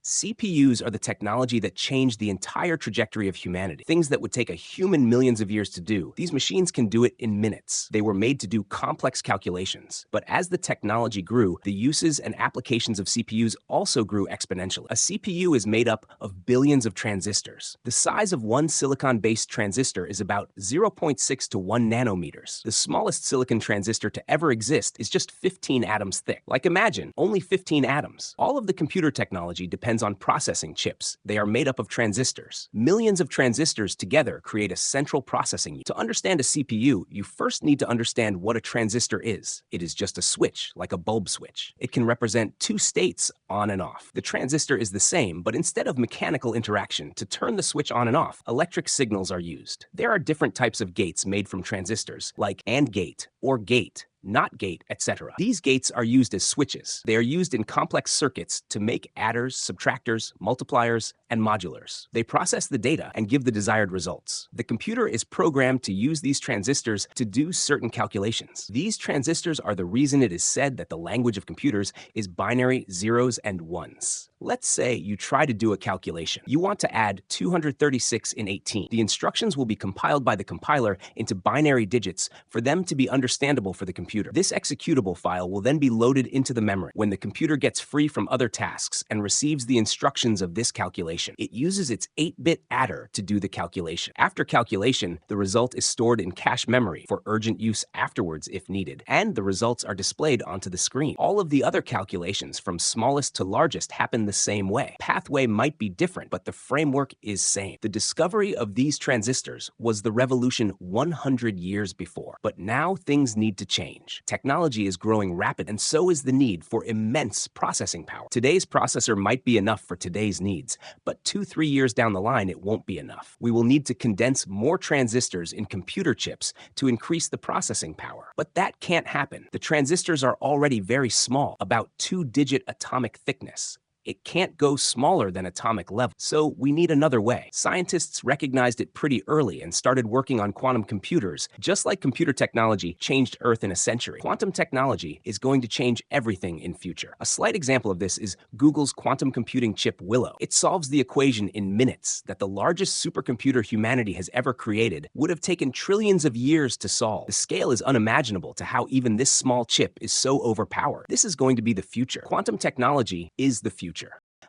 CPUs are the technology that changed the entire trajectory of humanity. Things that would take a human millions of years to do, these machines can do it in minutes. They were made to do complex calculations. But as the technology grew, the uses and applications of CPUs also grew exponentially. A CPU is made up of billions of transistors. The size of one silicon-based transistor is about 0.6 to 1 nanometers. The smallest silicon transistor to ever exist is just 15 atoms thick. Like imagine, only 15 atoms. All of the computer technology depends on processing chips. They are made up of transistors. Millions of transistors together create a central processing unit. To understand a CPU, you first need to understand what a transistor is. It is just a switch, like a bulb switch. It can represent two states, on and off. The transistor is the same, but instead of mechanical interaction, to turn the switch on and off, electric signals are used. There are different types of gates made from transistors, like AND gate, or gate, NOT gate, etc. These gates are used as switches. They are used in complex circuits to make adders, subtractors, multipliers, and modulars. They process the data and give the desired results. The computer is programmed to use these transistors to do certain calculations. These transistors are the reason it is said that the language of computers is binary zeros and ones. Let's say you try to do a calculation. You want to add 236 and 18. The instructions will be compiled by the compiler into binary digits for them to be understandable for the computer. This executable file will then be loaded into the memory. When the computer gets free from other tasks and receives the instructions of this calculation, it uses its 8-bit adder to do the calculation. After calculation, the result is stored in cache memory for urgent use afterwards if needed, and the results are displayed onto the screen. All of the other calculations from smallest to largest happen the same way. Pathway might be different, but the framework is same. The discovery of these transistors was the revolution 100 years before, but now things need to change. Technology is growing rapid, and so is the need for immense processing power. Today's processor might be enough for today's needs, but 2-3 years down the line, it won't be enough. We will need to condense more transistors in computer chips to increase the processing power. But that can't happen. The transistors are already very small, about 2-digit atomic thickness. It can't go smaller than atomic level, so we need another way. Scientists recognized it pretty early and started working on quantum computers. Just like computer technology changed Earth in a century, quantum technology is going to change everything in future. A slight example of this is Google's quantum computing chip Willow. It solves the equation in minutes that the largest supercomputer humanity has ever created would have taken trillions of years to solve. The scale is unimaginable to how even this small chip is so overpowered. This is going to be the future. Quantum technology is the future.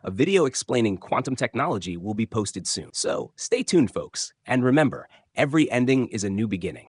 A video explaining quantum technology will be posted soon. So stay tuned, folks. And remember, every ending is a new beginning.